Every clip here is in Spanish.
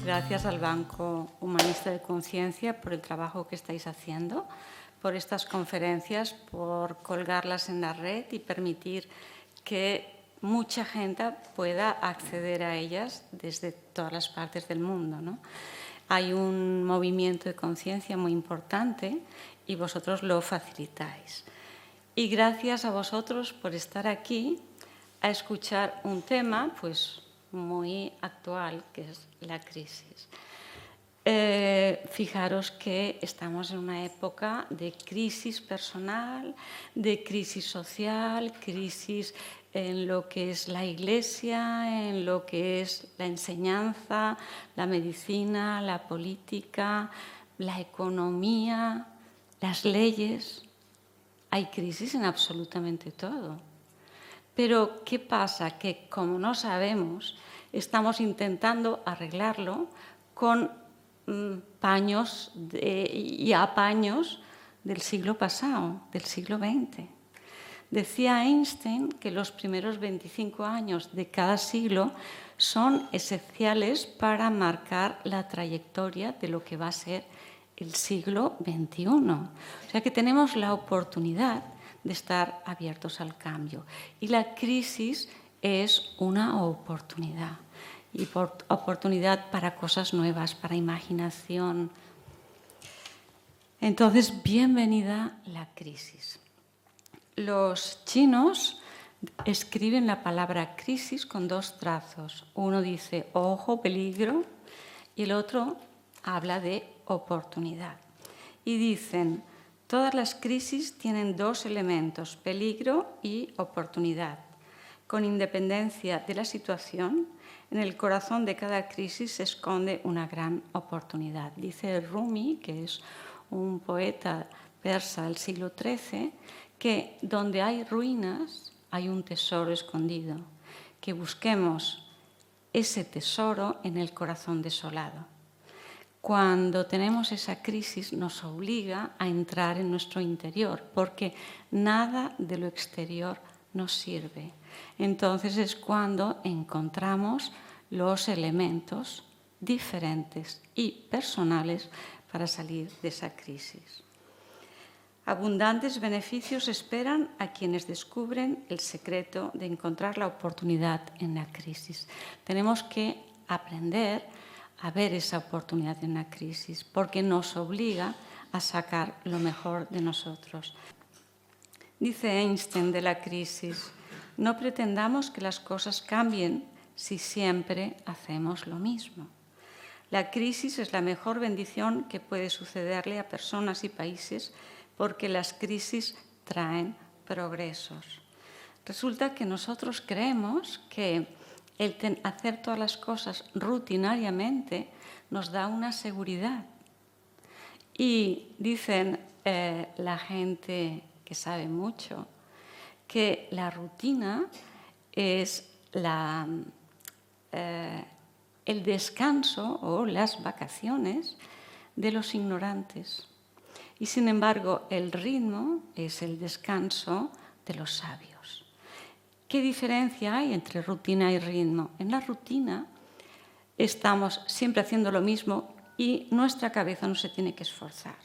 Gracias al Banco Humanista de Conciencia por el trabajo que estáis haciendo, por estas conferencias, por colgarlas en la red y permitir que mucha gente pueda acceder a ellas desde todas las partes del mundo, ¿no? Hay un movimiento de conciencia muy importante y vosotros lo facilitáis. Y gracias a vosotros por estar aquí a escuchar un tema pues muy actual, que es la crisis. Fijaros que estamos en una época de crisis personal, de crisis social, crisis en lo que es la Iglesia, en lo que es la enseñanza, la medicina, la política, la economía, las leyes. Hay crisis en absolutamente todo. Pero, ¿qué pasa? Que como no sabemos, estamos intentando arreglarlo con paños y apaños del siglo pasado, del siglo XX. Decía Einstein que los primeros 25 años de cada siglo son esenciales para marcar la trayectoria de lo que va a ser el siglo XXI. O sea que tenemos la oportunidad de estar abiertos al cambio. Y la crisis es una oportunidad. Y oportunidad para cosas nuevas, para imaginación. Entonces, bienvenida la crisis. Los chinos escriben la palabra crisis con dos trazos. Uno dice ojo, peligro, y el otro habla de oportunidad. Y dicen, todas las crisis tienen dos elementos, peligro y oportunidad. Con independencia de la situación, en el corazón de cada crisis se esconde una gran oportunidad. Dice Rumi, que es un poeta persa del siglo XIII, que donde hay ruinas hay un tesoro escondido, que busquemos ese tesoro en el corazón desolado. Cuando tenemos esa crisis nos obliga a entrar en nuestro interior, porque nada de lo exterior nos sirve. Entonces es cuando encontramos los elementos diferentes y personales para salir de esa crisis. Abundantes beneficios esperan a quienes descubren el secreto de encontrar la oportunidad en la crisis. Tenemos que aprender a ver esa oportunidad en la crisis, porque nos obliga a sacar lo mejor de nosotros. Dice Einstein de la crisis, no pretendamos que las cosas cambien si siempre hacemos lo mismo. La crisis es la mejor bendición que puede sucederle a personas y países porque las crisis traen progresos. Resulta que nosotros creemos que el hacer todas las cosas rutinariamente nos da una seguridad. Y dicen la gente que sabe mucho que la rutina es el descanso o las vacaciones de los ignorantes. Y sin embargo, el ritmo es el descanso de los sabios. ¿Qué diferencia hay entre rutina y ritmo? En la rutina estamos siempre haciendo lo mismo y nuestra cabeza no se tiene que esforzar.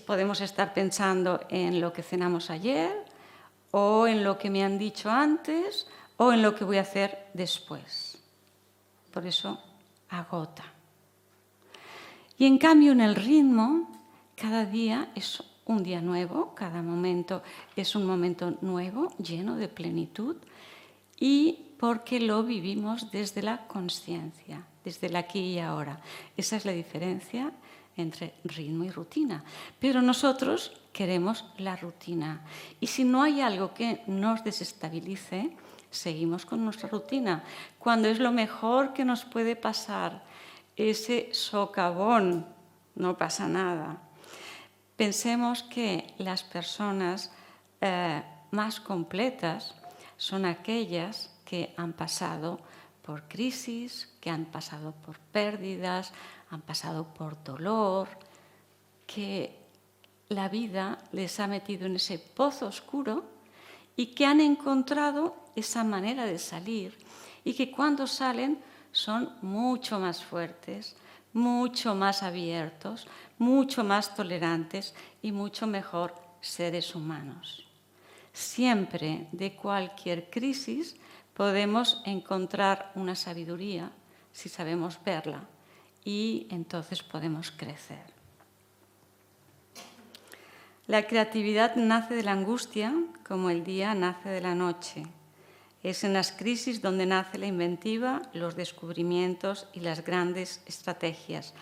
Podemos estar pensando en lo que cenamos ayer, o en lo que me han dicho antes, o en lo que voy a hacer después. Por eso agota. Y en cambio en el ritmo, cada día es un día nuevo, cada momento es un momento nuevo, lleno de plenitud, y porque lo vivimos desde la consciencia, desde el aquí y ahora. Esa es la diferencia entre ritmo y rutina. Pero nosotros queremos la rutina. Y si no hay algo que nos desestabilice, seguimos con nuestra rutina. Cuando es lo mejor que nos puede pasar, ese socavón, no pasa nada. Pensemos que las personas más completas son aquellas que han pasado por crisis, que han pasado por pérdidas, han pasado por dolor, que la vida les ha metido en ese pozo oscuro y que han encontrado esa manera de salir y que cuando salen son mucho más fuertes, mucho más abiertos, mucho más tolerantes y mucho mejor seres humanos. Siempre, de cualquier crisis, podemos encontrar una sabiduría si sabemos verla y entonces podemos crecer. La creatividad nace de la angustia como el día nace de la noche. Es en las crisis donde nace la inventiva, los descubrimientos y las grandes estrategias.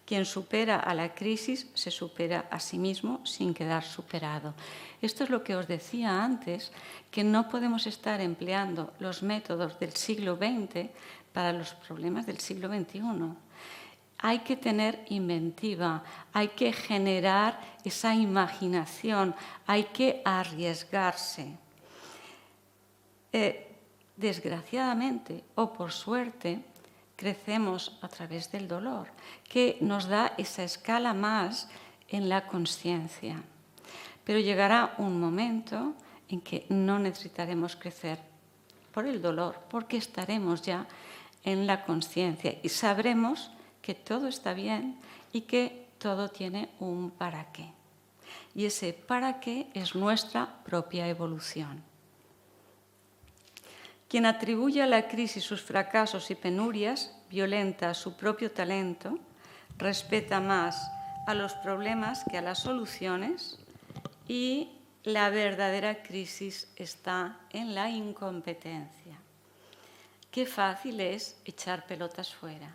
Quien supera a la crisis se supera a sí mismo sin quedar superado. Esto es lo que os decía antes, que no podemos estar empleando los métodos del siglo XX para los problemas del siglo XXI. Hay que tener inventiva, hay que generar esa imaginación, hay que arriesgarse. Desgraciadamente o por suerte, crecemos a través del dolor, que nos da esa escala más en la conciencia. Pero llegará un momento en que no necesitaremos crecer por el dolor, porque estaremos ya en la conciencia y sabremos que todo está bien y que todo tiene un para qué. Y ese para qué es nuestra propia evolución. Quien atribuye a la crisis sus fracasos y penurias violenta su propio talento, respeta más a los problemas que a las soluciones y la verdadera crisis está en la incompetencia. Qué fácil es echar pelotas fuera.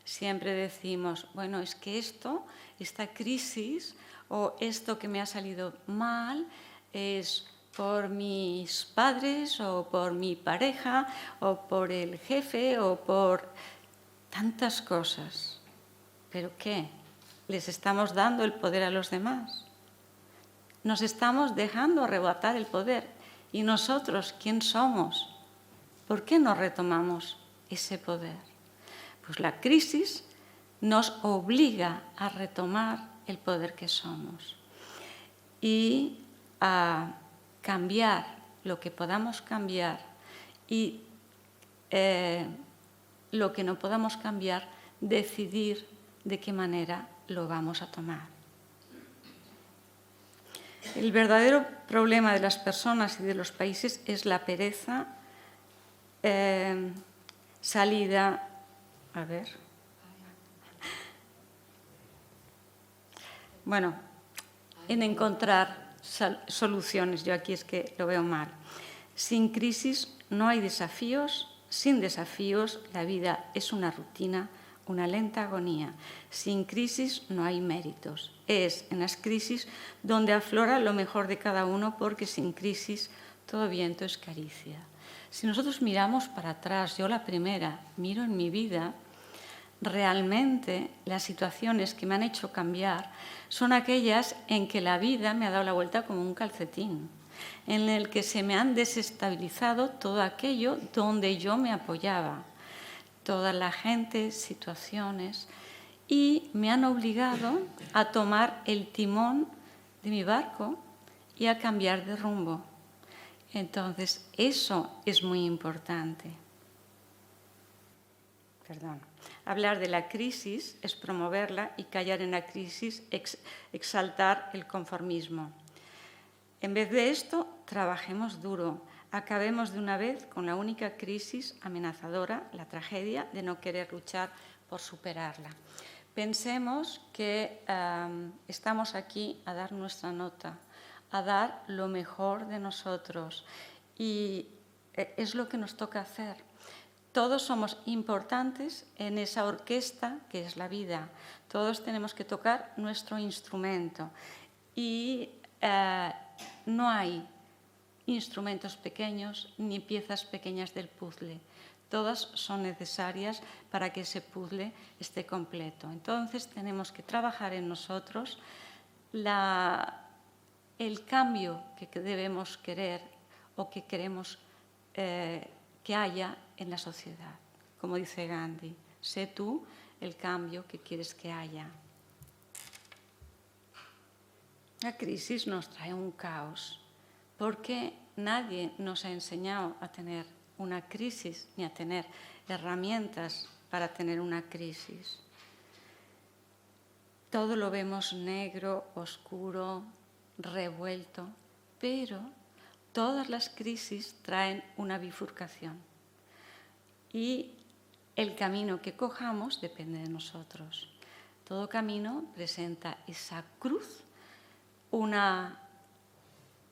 Siempre decimos, bueno, es que esta crisis o esto que me ha salido mal es por mis padres o por mi pareja o por el jefe o por tantas cosas. ¿Pero qué? ¿Les estamos dando el poder a los demás? Nos estamos dejando arrebatar el poder. ¿Y nosotros quién somos? ¿Por qué no retomamos ese poder? Pues la crisis nos obliga a retomar el poder que somos y a cambiar lo que podamos cambiar y lo que no podamos cambiar, decidir de qué manera lo vamos a tomar. El verdadero problema de las personas y de los países es la pereza, salida... A ver. Bueno, en encontrar soluciones. Yo aquí es que lo veo mal. Sin crisis no hay desafíos. Sin desafíos la vida es una rutina, una lenta agonía. Sin crisis no hay méritos. Es en las crisis donde aflora lo mejor de cada uno, porque sin crisis todo viento es caricia. Si nosotros miramos para atrás, yo la primera, miro en mi vida, realmente las situaciones que me han hecho cambiar son aquellas en que la vida me ha dado la vuelta como un calcetín, en el que se me han desestabilizado todo aquello donde yo me apoyaba, toda la gente, situaciones, y me han obligado a tomar el timón de mi barco y a cambiar de rumbo. Entonces, eso es muy importante. Hablar de la crisis es promoverla y callar en la crisis, exaltar el conformismo. En vez de esto, trabajemos duro. Acabemos de una vez con la única crisis amenazadora, la tragedia de no querer luchar por superarla. Pensemos que estamos aquí a dar nuestra nota, a dar lo mejor de nosotros, y es lo que nos toca hacer. Todos somos importantes en esa orquesta que es la vida. Todos tenemos que tocar nuestro instrumento y no hay instrumentos pequeños ni piezas pequeñas del puzzle. Todas son necesarias para que ese puzzle esté completo. Entonces tenemos que trabajar en nosotros el cambio que debemos querer o que queremos que haya en la sociedad. Como dice Gandhi, sé tú el cambio que quieres que haya. La crisis nos trae un caos porque nadie nos ha enseñado a tener una crisis ni a tener herramientas para tener una crisis. Todo lo vemos negro, oscuro, revuelto, pero todas las crisis traen una bifurcación. Y el camino que cojamos depende de nosotros. Todo camino presenta esa cruz. Una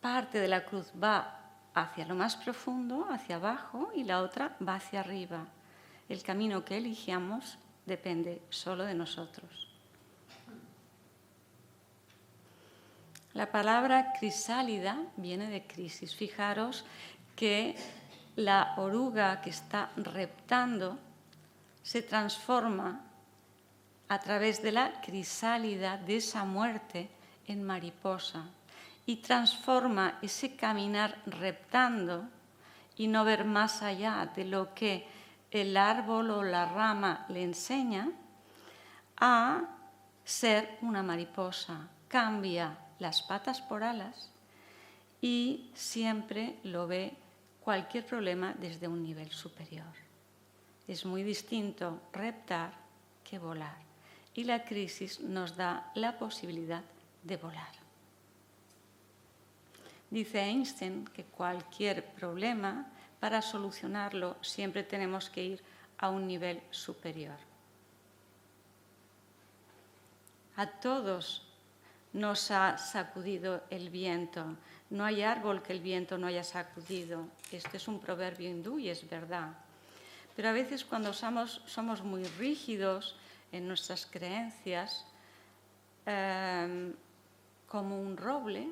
parte de la cruz va hacia lo más profundo, hacia abajo, y la otra va hacia arriba. El camino que elijamos depende solo de nosotros. La palabra crisálida viene de crisis. Fijaros que la oruga que está reptando se transforma a través de la crisálida de esa muerte en mariposa y transforma ese caminar reptando y no ver más allá de lo que el árbol o la rama le enseña a ser una mariposa. Cambia las patas por alas y siempre lo ve cualquier problema desde un nivel superior. Es muy distinto reptar que volar y la crisis nos da la posibilidad de volar. Dice Einstein que cualquier problema, para solucionarlo, siempre tenemos que ir a un nivel superior. A todos nos ha sacudido el viento. No hay árbol que el viento no haya sacudido. Este es un proverbio hindú y es verdad. Pero a veces cuando somos muy rígidos en nuestras creencias, como un roble,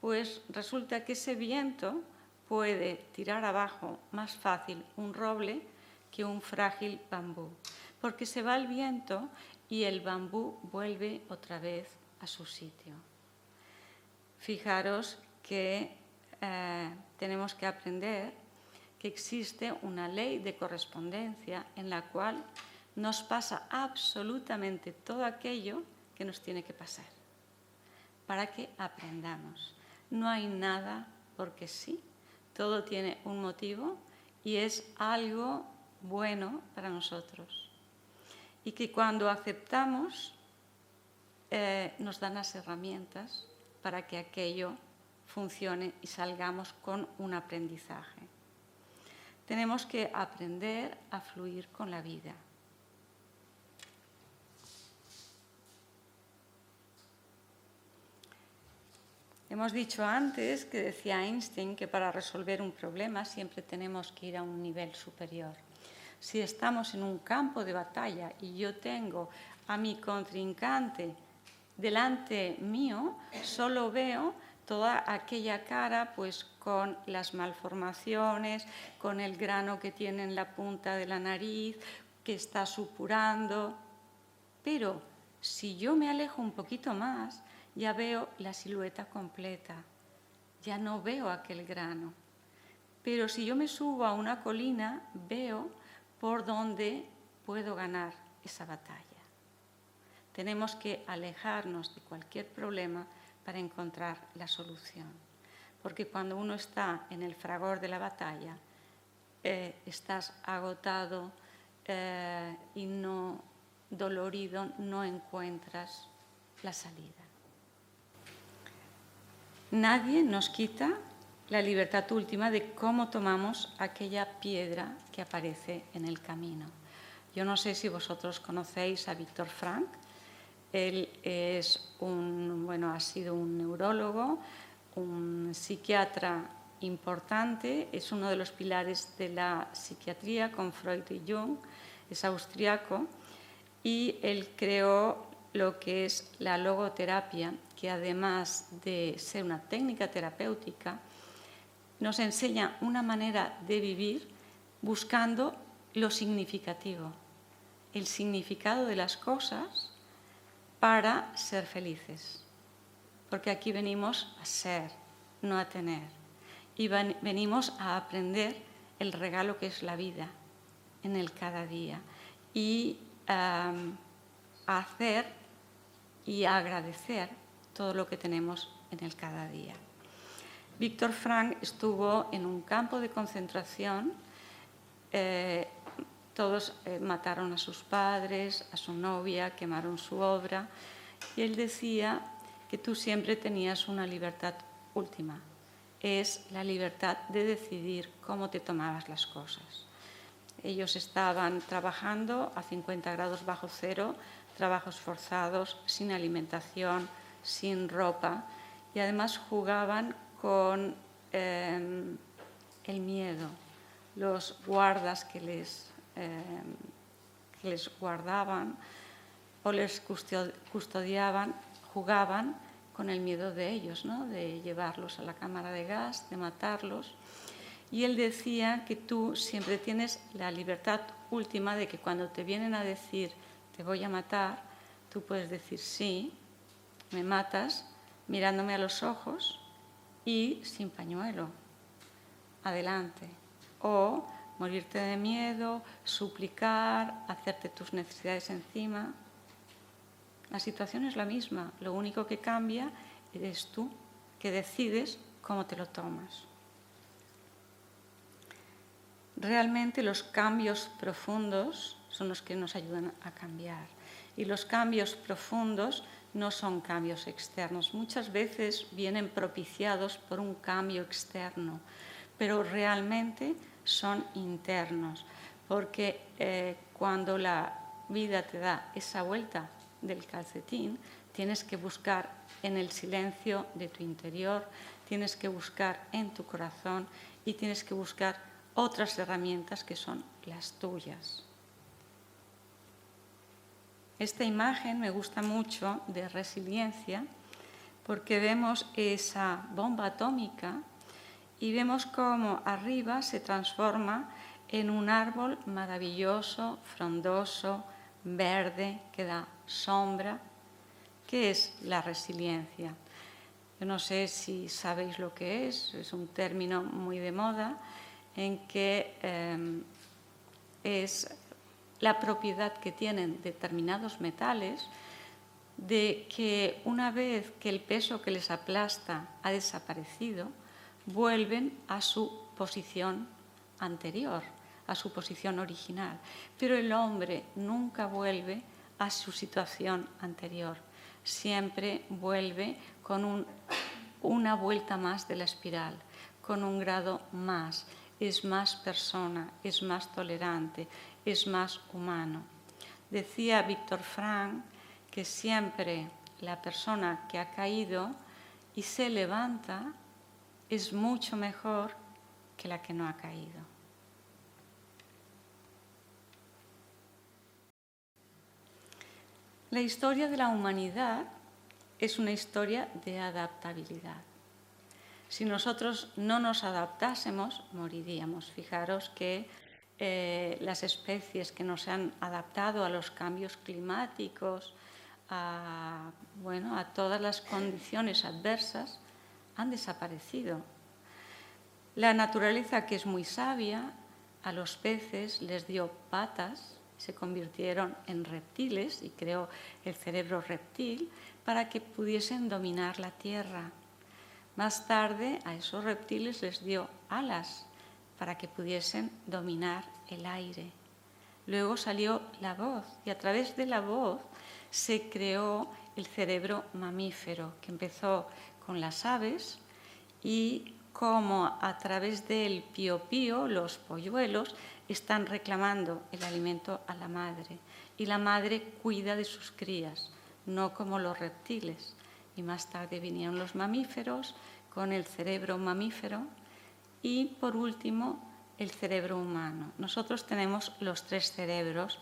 pues resulta que ese viento puede tirar abajo más fácil un roble que un frágil bambú, porque se va el viento y el bambú vuelve otra vez a su sitio. Fijaros que tenemos que aprender que existe una ley de correspondencia en la cual nos pasa absolutamente todo aquello que nos tiene que pasar, para que aprendamos. No hay nada porque sí, todo tiene un motivo y es algo bueno para nosotros. Y que cuando aceptamos, nos dan las herramientas para que aquello funcione y salgamos con un aprendizaje. Tenemos que aprender a fluir con la vida. Hemos dicho antes que decía Einstein que para resolver un problema siempre tenemos que ir a un nivel superior. Si estamos en un campo de batalla y yo tengo a mi contrincante delante mío, solo veo toda aquella cara pues con las malformaciones, con el grano que tiene en la punta de la nariz, que está supurando. Pero si yo me alejo un poquito más, ya veo la silueta completa, ya no veo aquel grano. Pero si yo me subo a una colina, veo por dónde puedo ganar esa batalla. Tenemos que alejarnos de cualquier problema para encontrar la solución. Porque cuando uno está en el fragor de la batalla, estás agotado y no dolorido, no encuentras la salida. Nadie nos quita la libertad última de cómo tomamos aquella piedra que aparece en el camino. Yo no sé si vosotros conocéis a Viktor Frankl. Él ha sido un neurólogo, un psiquiatra importante, es uno de los pilares de la psiquiatría con Freud y Jung, es austriaco, y él creó lo que es la logoterapia, que además de ser una técnica terapéutica, nos enseña una manera de vivir buscando lo significativo, el significado de las cosas para ser felices. Porque aquí venimos a ser, no a tener. Y venimos a aprender el regalo que es la vida en el cada día. Y a hacer y a agradecer todo lo que tenemos en el cada día. Viktor Frankl estuvo en un campo de concentración Todos mataron a sus padres, a su novia, quemaron su obra. Y él decía que tú siempre tenías una libertad última. Es la libertad de decidir cómo te tomabas las cosas. Ellos estaban trabajando a 50 grados bajo cero, trabajos forzados, sin alimentación, sin ropa, y además jugaban con el miedo. Los guardas que les guardaban o les custodiaban, jugaban con el miedo de ellos, ¿no? De llevarlos a la cámara de gas, de matarlos. Y él decía que tú siempre tienes la libertad última de que cuando te vienen a decir te voy a matar, tú puedes decir sí, me matas, mirándome a los ojos y sin pañuelo, adelante. O morirte de miedo, suplicar, hacerte tus necesidades encima. La situación es la misma, lo único que cambia eres tú, que decides cómo te lo tomas. Realmente los cambios profundos son los que nos ayudan a cambiar. Y los cambios profundos no son cambios externos. Muchas veces vienen propiciados por un cambio externo, pero realmente son internos. Porque cuando la vida te da esa vuelta del calcetín, tienes que buscar en el silencio de tu interior, tienes que buscar en tu corazón y tienes que buscar otras herramientas que son las tuyas. Esta imagen me gusta mucho de resiliencia porque vemos esa bomba atómica y vemos cómo arriba se transforma en un árbol maravilloso, frondoso, verde, que da sombra. ¿Qué es la resiliencia? Yo no sé si sabéis lo que es un término muy de moda, en que es la propiedad que tienen determinados metales de que una vez que el peso que les aplasta ha desaparecido, vuelven a su posición anterior, a su posición original. Pero el hombre nunca vuelve a su situación anterior, siempre vuelve con una vuelta más de la espiral, con un grado más. Es más persona, es más tolerante, es más humano. Decía Víctor Frank que siempre la persona que ha caído y se levanta es mucho mejor que la que no ha caído. La historia de la humanidad es una historia de adaptabilidad. Si nosotros no nos adaptásemos, moriríamos. Fijaros que las especies que no se han adaptado a los cambios climáticos, a todas las condiciones adversas, han desaparecido. La naturaleza, que es muy sabia, a los peces les dio patas, se convirtieron en reptiles y creó el cerebro reptil para que pudiesen dominar la tierra. Más tarde a esos reptiles les dio alas para que pudiesen dominar el aire. Luego salió la voz y a través de la voz se creó el cerebro mamífero, que empezó con las aves y cómo a través del pío-pío los polluelos están reclamando el alimento a la madre y la madre cuida de sus crías, no como los reptiles. Y más tarde vinieron los mamíferos con el cerebro mamífero y, por último, el cerebro humano. Nosotros tenemos los 3 cerebros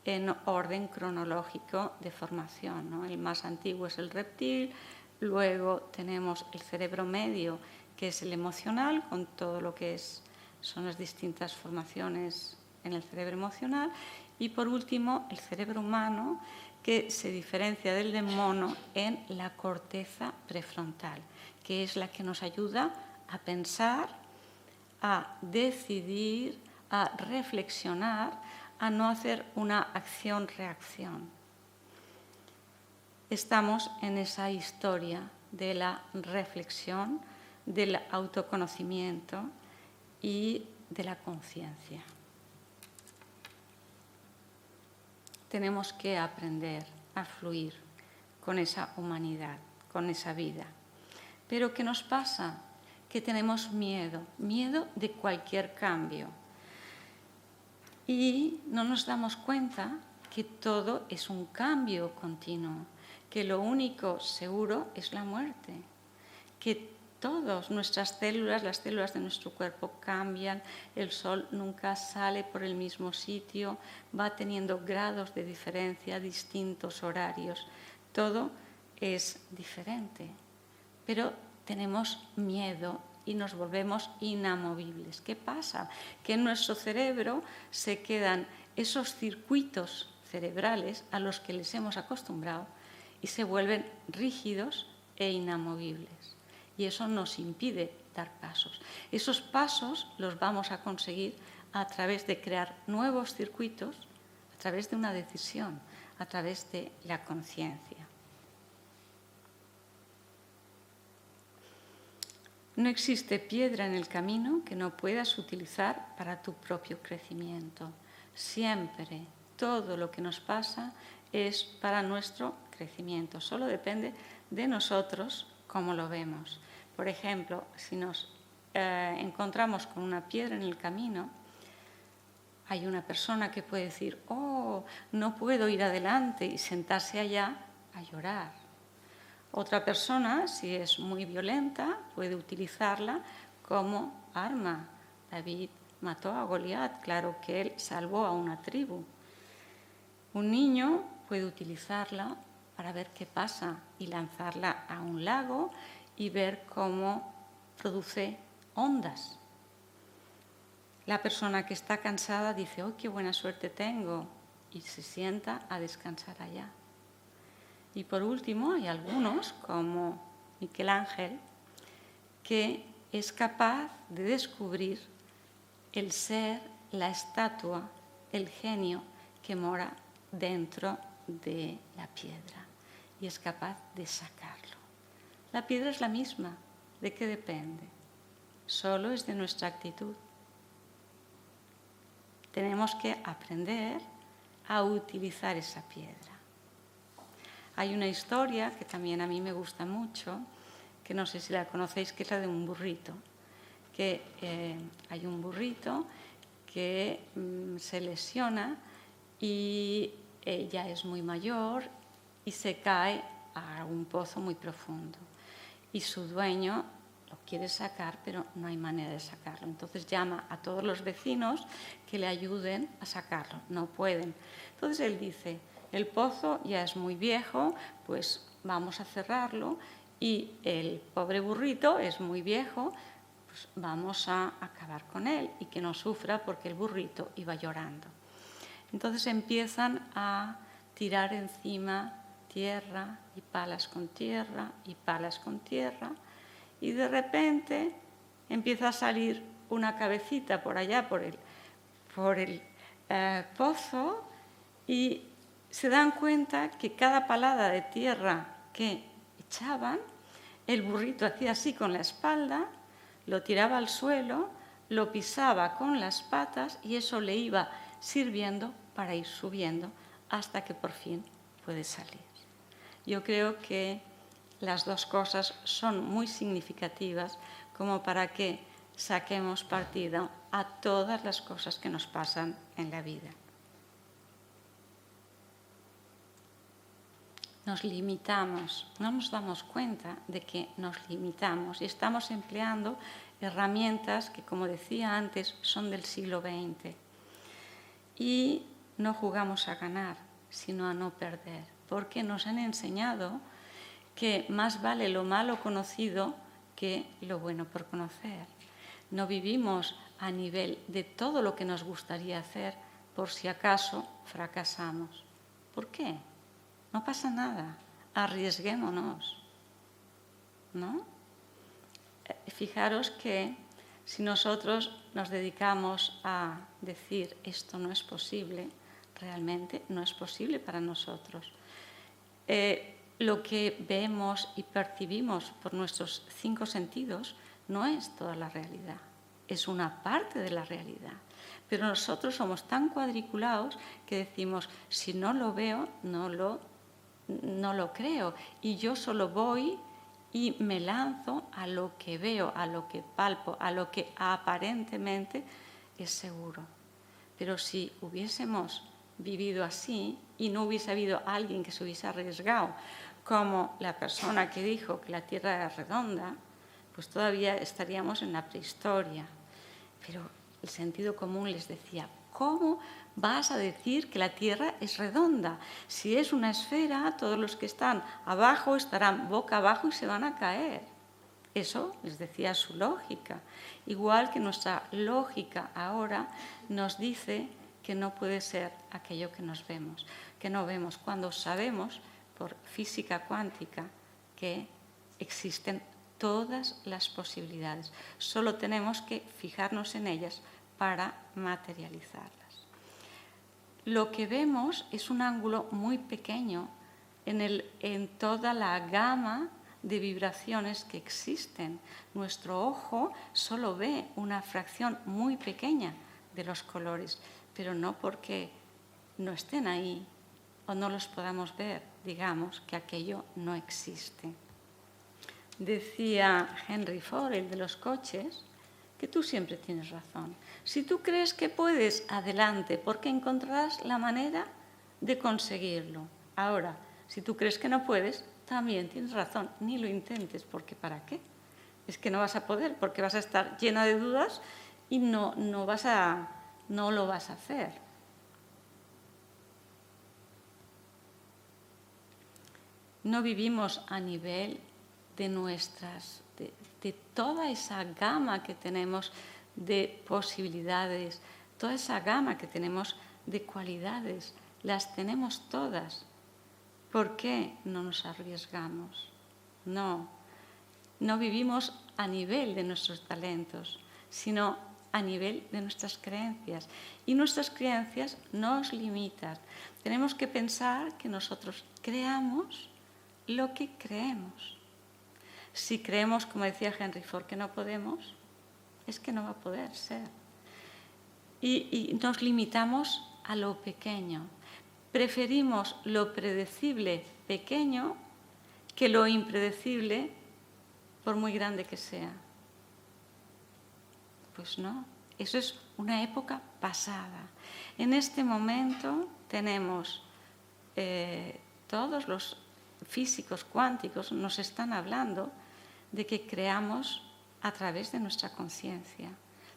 en orden cronológico de formación, ¿no? El más antiguo es el reptil, luego tenemos el cerebro medio, que es el emocional, con todo lo que son las distintas formaciones en el cerebro emocional, y por último el cerebro humano, que se diferencia del de mono en la corteza prefrontal, que es la que nos ayuda a pensar, a decidir, a reflexionar, a no hacer una acción-reacción. Estamos en esa historia de la reflexión, del autoconocimiento y de la conciencia. tenemos que aprender a fluir con esa humanidad, con esa vida. Pero ¿qué nos pasa? Que tenemos miedo de cualquier cambio. Y no nos damos cuenta que todo es un cambio continuo, que lo único seguro es la muerte, que todas nuestras células, las células de nuestro cuerpo cambian, el sol nunca sale por el mismo sitio, va teniendo grados de diferencia, distintos horarios, todo es diferente, pero tenemos miedo y nos volvemos inamovibles. ¿Qué pasa? Que en nuestro cerebro se quedan esos circuitos cerebrales a los que les hemos acostumbrado y se vuelven rígidos e inamovibles. Y eso nos impide dar pasos. Esos pasos los vamos a conseguir a través de crear nuevos circuitos, a través de una decisión, a través de la conciencia. No existe piedra en el camino que no puedas utilizar para tu propio crecimiento. Siempre, todo lo que nos pasa es para nuestro crecimiento. Solo depende de nosotros cómo lo vemos. Por ejemplo, si nos encontramos con una piedra en el camino, hay una persona que puede decir, oh, no puedo ir adelante y sentarse allá a llorar. Otra persona, si es muy violenta, puede utilizarla como arma. David mató a Goliat, claro que él salvó a una tribu. Un niño puede utilizarla para ver qué pasa y lanzarla a un lago y ver cómo produce ondas. La persona que está cansada dice, ¡oh, qué buena suerte tengo! Y se sienta a descansar allá. Y por último, hay algunos, como Miguel Ángel, que es capaz de descubrir el ser, la estatua, el genio que mora dentro de la piedra y es capaz de sacarlo. La piedra es la misma. ¿De qué depende? Solo es de nuestra actitud. Tenemos que aprender a utilizar esa piedra. Hay una historia que también a mí me gusta mucho, que no sé si la conocéis, que es la de un burrito. Que hay un burrito que se lesiona y ella es muy mayor y se cae a un pozo muy profundo. Y su dueño lo quiere sacar, pero no hay manera de sacarlo. Entonces llama a todos los vecinos que le ayuden a sacarlo. No pueden. Entonces él dice, el pozo ya es muy viejo, pues vamos a cerrarlo, y el pobre burrito es muy viejo, pues vamos a acabar con él y que no sufra porque el burrito iba llorando. Entonces empiezan a tirar encima tierra y palas con tierra y palas con tierra, y de repente empieza a salir una cabecita por allá, por el pozo, y se dan cuenta que cada palada de tierra que echaban, el burrito hacía así con la espalda, lo tiraba al suelo, lo pisaba con las patas y eso le iba sirviendo para ir subiendo hasta que por fin puede salir. Yo creo que las dos cosas son muy significativas como para que saquemos partido a todas las cosas que nos pasan en la vida. Nos limitamos, no nos damos cuenta de que nos limitamos y estamos empleando herramientas que, como decía antes, son del siglo XX. Y no jugamos a ganar, sino a no perder, porque nos han enseñado que más vale lo malo conocido que lo bueno por conocer. No vivimos a nivel de todo lo que nos gustaría hacer por si acaso fracasamos. ¿Por qué? No pasa nada, arriesguémonos, ¿no? Fijaros que si nosotros nos dedicamos a decir esto no es posible, realmente no es posible para nosotros. Lo que vemos y percibimos por nuestros 5 sentidos no es toda la realidad. es una parte de la realidad. Pero nosotros somos tan cuadriculados que decimos, si no lo veo, no lo creo. Y yo solo voy y me lanzo a lo que veo, a lo que palpo, a lo que aparentemente es seguro. Pero si hubiésemos vivido así y no hubiese habido alguien que se hubiese arriesgado, como la persona que dijo que la Tierra era redonda, pues todavía estaríamos en la prehistoria. Pero el sentido común les decía, ¿cómo vas a decir que la Tierra es redonda? Si es una esfera, todos los que están abajo estarán boca abajo y se van a caer. Eso les decía su lógica. Igual que nuestra lógica ahora nos dice que no puede ser aquello que que no vemos, cuando sabemos por física cuántica que existen todas las posibilidades. Solo tenemos que fijarnos en ellas para materializarlas. Lo que vemos es un ángulo muy pequeño en toda la gama de vibraciones que existen. Nuestro ojo solo ve una fracción muy pequeña de los colores, pero no porque no estén ahí o no los podamos ver, digamos que aquello no existe. Decía Henry Ford, el de los coches, que tú siempre tienes razón. Si tú crees que puedes, adelante, porque encontrarás la manera de conseguirlo. Ahora, si tú crees que no puedes, también tienes razón, ni lo intentes, porque ¿para qué? Es que no vas a poder, porque vas a estar llena de dudas y no lo vas a hacer. No vivimos a nivel de toda esa gama que tenemos de posibilidades, toda esa gama que tenemos de cualidades, las tenemos todas. ¿Por qué no nos arriesgamos? No vivimos a nivel de nuestros talentos, sino a nivel de nuestras creencias. Y nuestras creencias nos limitan. Tenemos que pensar que nosotros creamos lo que creemos. Si creemos, como decía Henry Ford, que no podemos, es que no va a poder ser. Y nos limitamos a lo pequeño. Preferimos lo predecible pequeño que lo impredecible, por muy grande que sea. Pues no, eso es una época pasada. En este momento tenemos todos los físicos cuánticos nos están hablando de que creamos a través de nuestra conciencia,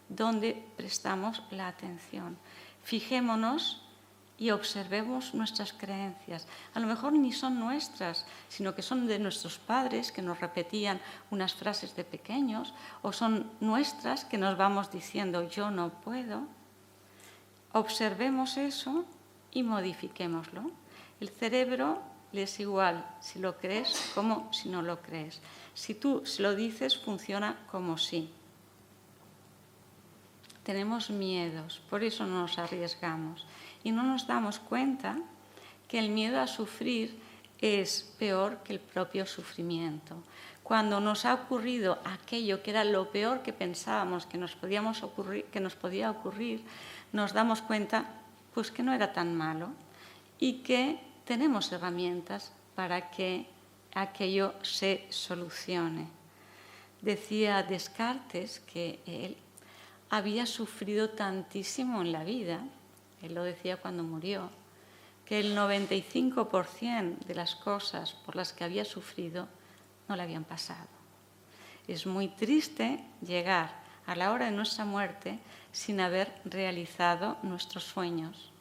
donde prestamos la atención. Fijémonos y observemos nuestras creencias. A lo mejor ni son nuestras, sino que son de nuestros padres que nos repetían unas frases de pequeños, o son nuestras que nos vamos diciendo yo no puedo. Observemos eso y modifiquémoslo. El cerebro le es igual si lo crees como si no lo crees. Si tú se lo dices, funciona como sí. Tenemos miedos, por eso no nos arriesgamos. Y no nos damos cuenta que el miedo a sufrir es peor que el propio sufrimiento. Cuando nos ha ocurrido aquello que era lo peor que pensábamos que nos podía ocurrir, nos damos cuenta pues, que no era tan malo y que tenemos herramientas para que aquello se solucione. Decía Descartes que él había sufrido tantísimo en la vida, él lo decía cuando murió, que el 95% de las cosas por las que había sufrido no le habían pasado. Es muy triste llegar a la hora de nuestra muerte sin haber realizado nuestros sueños,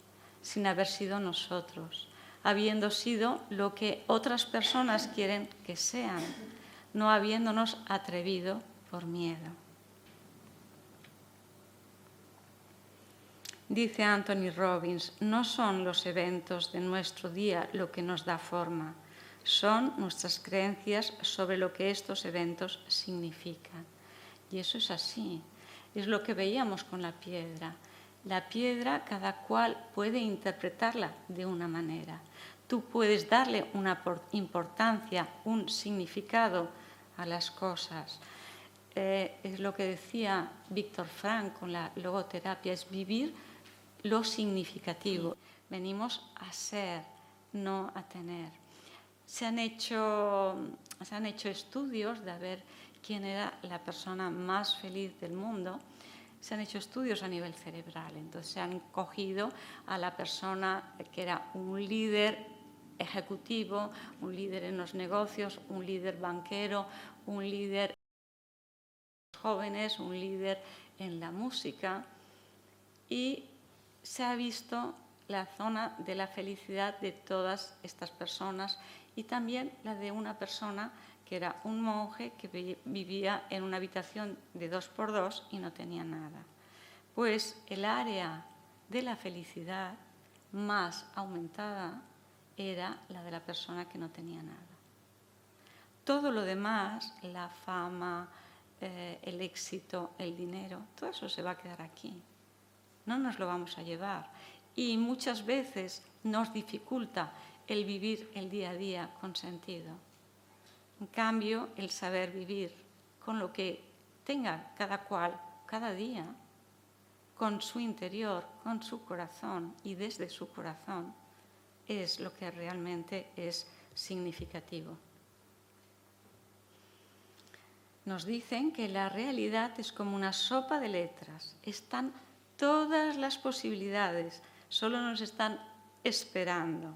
sin haber sido nosotros, habiendo sido lo que otras personas quieren que sean, no habiéndonos atrevido por miedo. Dice Anthony Robbins, no son los eventos de nuestro día lo que nos da forma, son nuestras creencias sobre lo que estos eventos significan. Y eso es así, es lo que veíamos con la piedra. La piedra cada cual puede interpretarla de una manera. Tú puedes darle una importancia, un significado a las cosas. es lo que decía Víctor Frank con la logoterapia, es vivir lo significativo. Venimos a ser, no a tener. Se han hecho estudios de ver quién era la persona más feliz del mundo. Se han hecho estudios a nivel cerebral. Entonces se han cogido a la persona que era un líder ejecutivo, un líder en los negocios, un líder banquero, un líder jóvenes, un líder en la música, y se ha visto la zona de la felicidad de todas estas personas y también la de una persona que era un monje que vivía en una habitación de 2x2 y no tenía nada. Pues el área de la felicidad más aumentada era la de la persona que no tenía nada. Todo lo demás, la fama, el éxito, el dinero, todo eso se va a quedar aquí. No nos lo vamos a llevar. Y muchas veces nos dificulta el vivir el día a día con sentido. En cambio, el saber vivir con lo que tenga cada cual, cada día, con su interior, con su corazón y desde su corazón, es lo que realmente es significativo. Nos dicen que la realidad es como una sopa de letras. Están todas las posibilidades, solo nos están esperando.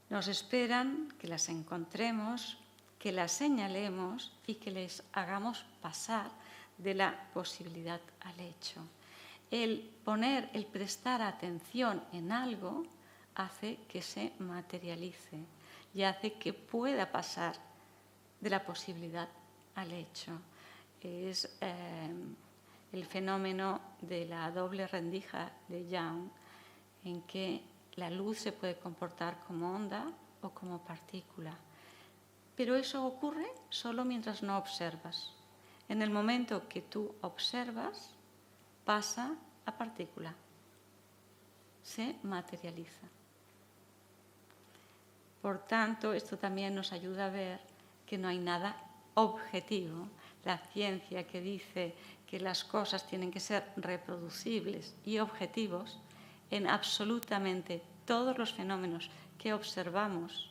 Nos esperan que las encontremos, que las señalemos y que les hagamos pasar de la posibilidad al hecho. El prestar atención en algo hace que se materialice y hace que pueda pasar de la posibilidad al hecho. Es el fenómeno de la doble rendija de Young, en que la luz se puede comportar como onda o como partícula. Pero eso ocurre solo mientras no observas. En el momento que tú observas, pasa a partícula, se materializa. Por tanto, esto también nos ayuda a ver que no hay nada objetivo. La ciencia que dice que las cosas tienen que ser reproducibles y objetivos, en absolutamente todos los fenómenos que observamos,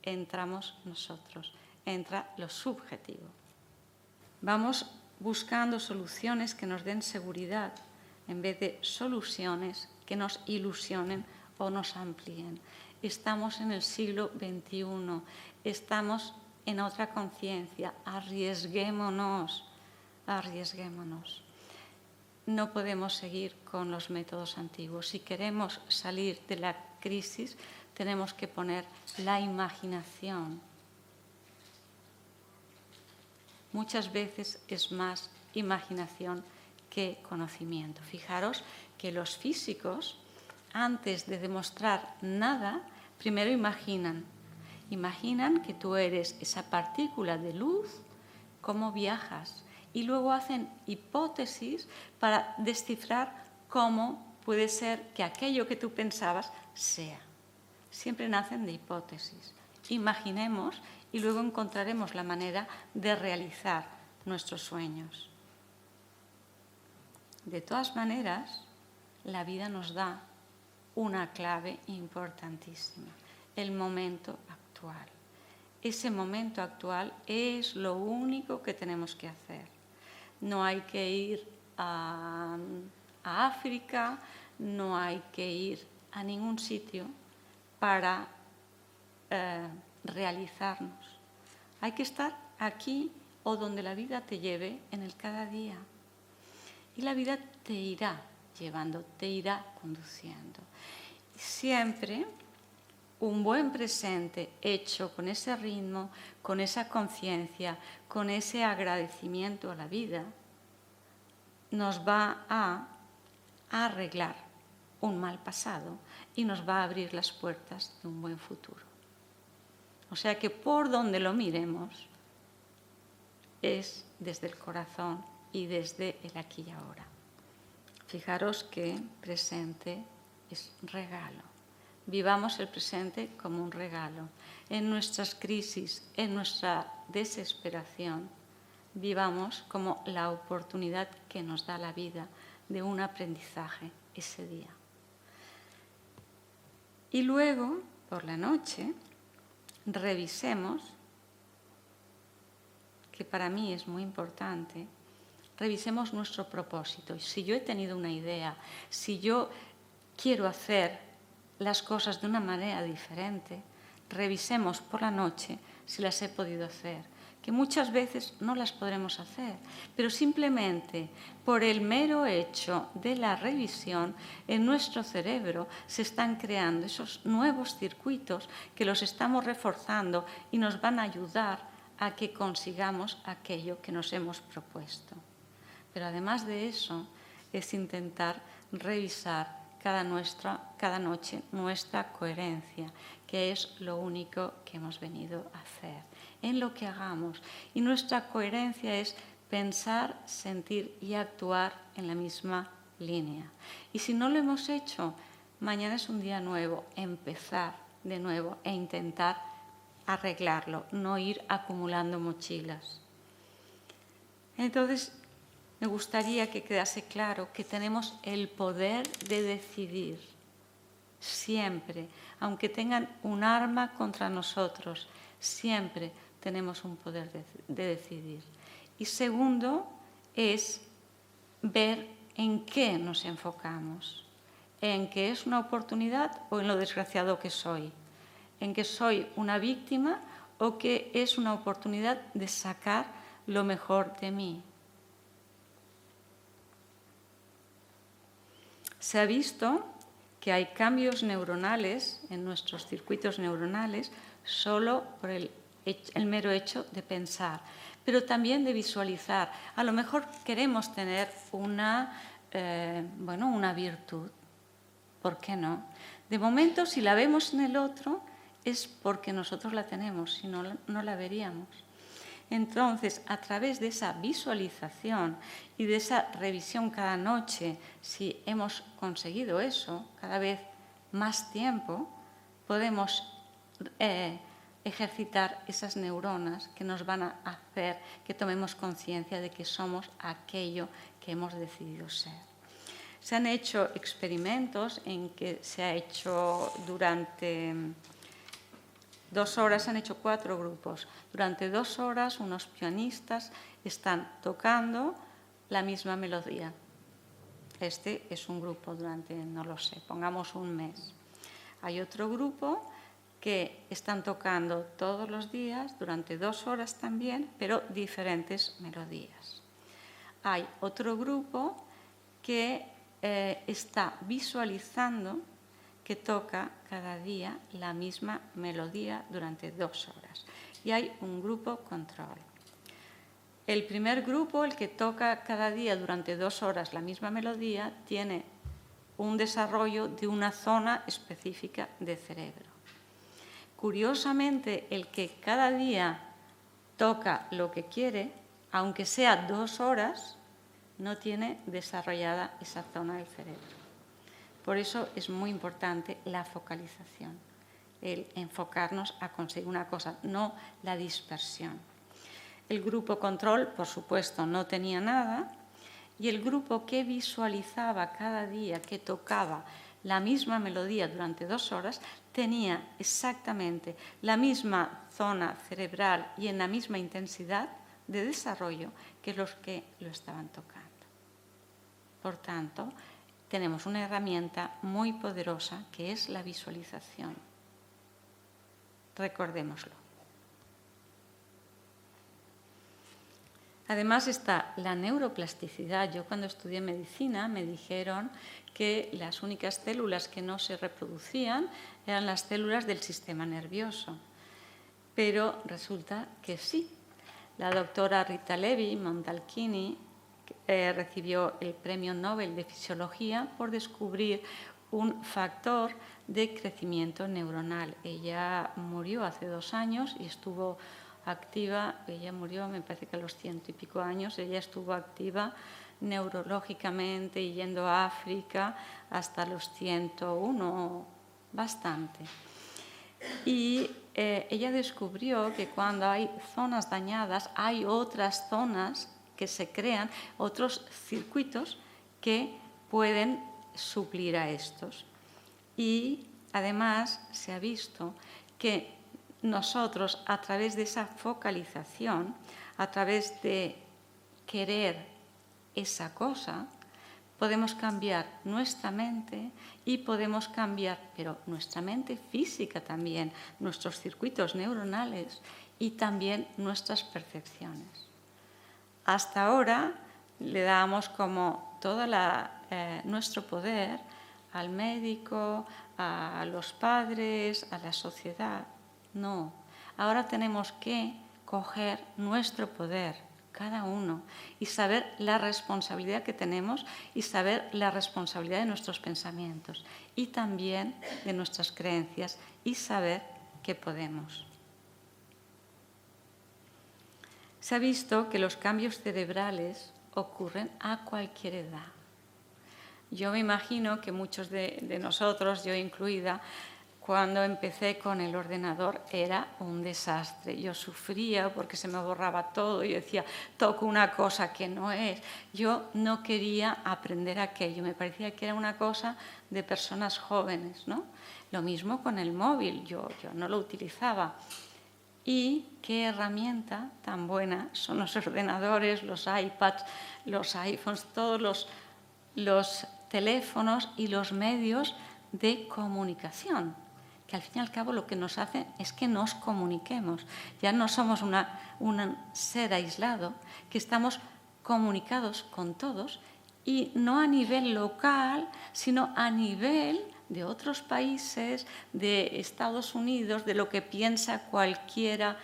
entramos nosotros, entra lo subjetivo. Vamos buscando soluciones que nos den seguridad en vez de soluciones que nos ilusionen o nos amplíen. Estamos en el siglo XXI, estamos en otra conciencia, arriesguémonos. No podemos seguir con los métodos antiguos. Si queremos salir de la crisis, tenemos que poner la imaginación. Muchas veces es más imaginación que conocimiento. Fijaros que los físicos, antes de demostrar nada, primero imaginan que tú eres esa partícula de luz, cómo viajas, y luego hacen hipótesis para descifrar cómo puede ser que aquello que tú pensabas sea. Siempre nacen de hipótesis. Imaginemos y luego encontraremos la manera de realizar nuestros sueños. De todas maneras, la vida nos da una clave importantísima, el momento actual. Ese momento actual es lo único que tenemos que hacer. No hay que ir a África, no hay que ir a ningún sitio para realizarnos. Hay que estar aquí o donde la vida te lleve en el cada día. Y la vida te irá llevando, te irá conduciendo. Siempre un buen presente hecho con ese ritmo, con esa conciencia, con ese agradecimiento a la vida, nos va a arreglar un mal pasado y nos va a abrir las puertas de un buen futuro. O sea que por donde lo miremos es desde el corazón y desde el aquí y ahora. Fijaros que presente es regalo. Vivamos el presente como un regalo. En nuestras crisis, en nuestra desesperación, vivamos como la oportunidad que nos da la vida de un aprendizaje ese día. Y luego, por la noche, revisemos, que para mí es muy importante, revisemos nuestro propósito. Y si yo he tenido una idea, si yo quiero hacer las cosas de una manera diferente, revisemos por la noche si las he podido hacer, que muchas veces no las podremos hacer, pero simplemente por el mero hecho de la revisión en nuestro cerebro se están creando esos nuevos circuitos que los estamos reforzando y nos van a ayudar a que consigamos aquello que nos hemos propuesto. Pero además de eso, es intentar revisar cada noche nuestra coherencia, que es lo único que hemos venido a hacer en lo que hagamos. Y nuestra coherencia es pensar, sentir y actuar en la misma línea. Y si no lo hemos hecho, mañana es un día nuevo, empezar de nuevo e intentar arreglarlo, no ir acumulando mochilas. Entonces, me gustaría que quedase claro que tenemos el poder de decidir siempre, aunque tengan un arma contra nosotros, siempre tenemos un poder de decidir. Y segundo es ver en qué nos enfocamos, en que es una oportunidad o en lo desgraciado que soy, en que soy una víctima o que es una oportunidad de sacar lo mejor de mí. Se ha visto que hay cambios neuronales en nuestros circuitos neuronales solo por el mero hecho de pensar, pero también de visualizar. A lo mejor queremos tener una virtud, ¿por qué no? De momento, si la vemos en el otro, es porque nosotros la tenemos, si no, no la veríamos. Entonces, a través de esa visualización y de esa revisión cada noche, si hemos conseguido eso, cada vez más tiempo, podemos ejercitar esas neuronas que nos van a hacer que tomemos conciencia de que somos aquello que hemos decidido ser. Se han hecho experimentos en que se ha hecho durante 2 horas, se han hecho 4 grupos. Durante 2 horas unos pianistas están tocando la misma melodía. Este es un grupo durante, no lo sé, pongamos un mes. Hay otro grupo que están tocando todos los días, durante 2 horas también, pero diferentes melodías. Hay otro grupo que está visualizando que toca cada día la misma melodía durante 2 horas. Y hay un grupo control. El primer grupo, el que toca cada día durante 2 horas la misma melodía, tiene un desarrollo de una zona específica de cerebro. Curiosamente, el que cada día toca lo que quiere, aunque sea 2 horas, no tiene desarrollada esa zona del cerebro. Por eso es muy importante la focalización, el enfocarnos a conseguir una cosa, no la dispersión. El grupo control, por supuesto, no tenía nada, y el grupo que visualizaba cada día, que tocaba la misma melodía durante 2 horas, tenía exactamente la misma zona cerebral y en la misma intensidad de desarrollo que los que lo estaban tocando. Por tanto, tenemos una herramienta muy poderosa que es la visualización. Recordémoslo. Además está la neuroplasticidad. Yo cuando estudié medicina me dijeron que las únicas células que no se reproducían eran las células del sistema nervioso. Pero resulta que sí. La doctora Rita Levi Montalcini recibió el Premio Nobel de Fisiología por descubrir un factor de crecimiento neuronal. Ella murió hace 2 años y estuvo activa, ella murió me parece que a los 100 y pico años, ella estuvo activa neurológicamente y yendo a África hasta los 101, bastante. Y ella descubrió que cuando hay zonas dañadas hay otras zonas que se crean, otros circuitos que pueden suplir a estos. Y además se ha visto que nosotros, a través de esa focalización, a través de querer esa cosa, podemos cambiar nuestra mente y podemos cambiar, pero nuestra mente física también, nuestros circuitos neuronales y también nuestras percepciones. Hasta ahora le damos como todo nuestro poder al médico, a los padres, a la sociedad. No, ahora tenemos que coger nuestro poder, cada uno, y saber la responsabilidad que tenemos y saber la responsabilidad de nuestros pensamientos y también de nuestras creencias y saber que podemos. Se ha visto que los cambios cerebrales ocurren a cualquier edad. Yo me imagino que muchos de nosotros, yo incluida, cuando empecé con el ordenador era un desastre. Yo sufría porque se me borraba todo. Yo decía, toco una cosa que no es. Yo no quería aprender aquello. Me parecía que era una cosa de personas jóvenes, ¿no? Lo mismo con el móvil. Yo no lo utilizaba. Y qué herramienta tan buena son los ordenadores, los iPads, los iPhones, todos los teléfonos y los medios de comunicación, que al fin y al cabo lo que nos hacen es que nos comuniquemos. Ya no somos un ser aislado, que estamos comunicados con todos y no a nivel local, sino a nivel de otros países, de Estados Unidos, de lo que piensa cualquiera,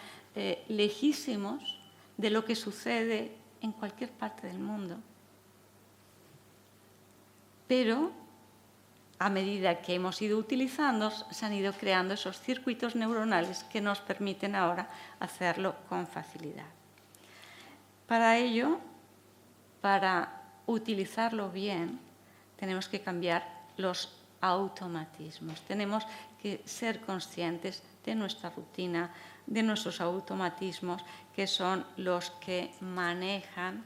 lejísimos de lo que sucede en cualquier parte del mundo. Pero a medida que hemos ido utilizando, se han ido creando esos circuitos neuronales que nos permiten ahora hacerlo con facilidad. Para ello, para utilizarlo bien, tenemos que cambiar los automatismos. Tenemos que ser conscientes de nuestra rutina, de nuestros automatismos, que son los que manejan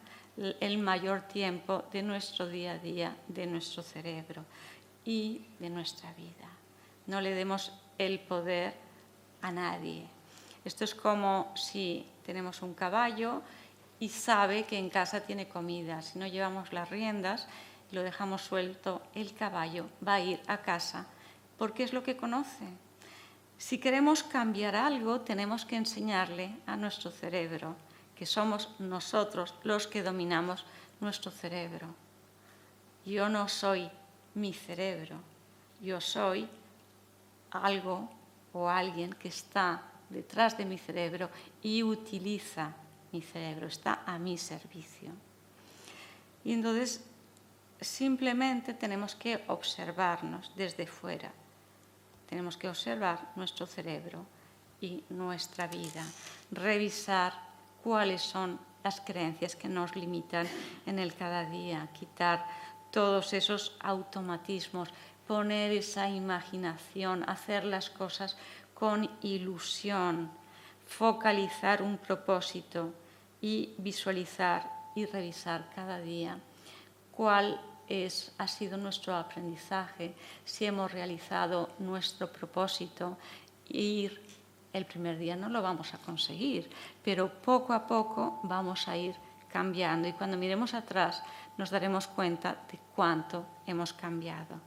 el mayor tiempo de nuestro día a día, de nuestro cerebro y de nuestra vida. No le demos el poder a nadie. Esto es como si tenemos un caballo y sabe que en casa tiene comida. Si no llevamos las riendas y lo dejamos suelto, el caballo va a ir a casa porque es lo que conoce. Si queremos cambiar algo, tenemos que enseñarle a nuestro cerebro que somos nosotros los que dominamos nuestro cerebro. Yo no soy mi cerebro, yo soy algo o alguien que está detrás de mi cerebro y utiliza mi cerebro, está a mi servicio. Y entonces simplemente tenemos que observarnos desde fuera, tenemos que observar nuestro cerebro y nuestra vida, revisar cuáles son las creencias que nos limitan en el cada día, quitar todos esos automatismos, poner esa imaginación, hacer las cosas con ilusión, focalizar un propósito y visualizar y revisar cada día cuál ha sido nuestro aprendizaje, si hemos realizado nuestro propósito. Ir el primer día no lo vamos a conseguir, pero poco a poco vamos a ir cambiando y cuando miremos atrás nos daremos cuenta de cuánto hemos cambiado.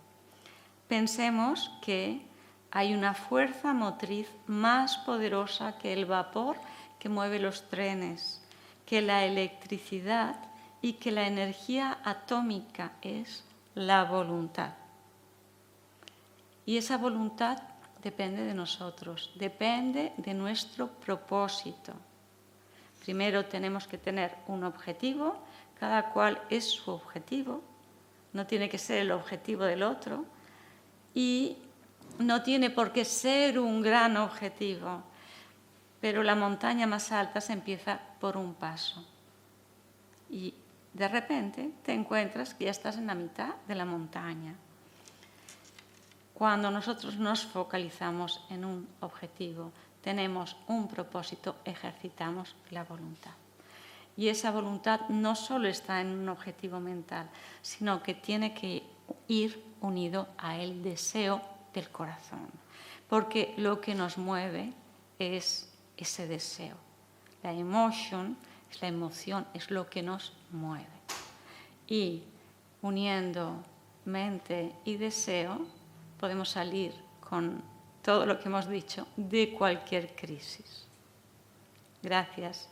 Pensemos que hay una fuerza motriz más poderosa que el vapor que mueve los trenes, que la electricidad y que la energía atómica es la voluntad. Y esa voluntad depende de nosotros, depende de nuestro propósito. Primero tenemos que tener un objetivo, cada cual es su objetivo, no tiene que ser el objetivo del otro y no tiene por qué ser un gran objetivo, pero la montaña más alta se empieza por un paso y de repente te encuentras que ya estás en la mitad de la montaña. Cuando nosotros nos focalizamos en un objetivo, tenemos un propósito, ejercitamos la voluntad. Y esa voluntad no solo está en un objetivo mental, sino que tiene que ir unido al deseo del corazón. Porque lo que nos mueve es ese deseo. La emotion es la emoción, es lo que nos mueve. Y uniendo mente y deseo, podemos salir con todo lo que hemos dicho de cualquier crisis. Gracias.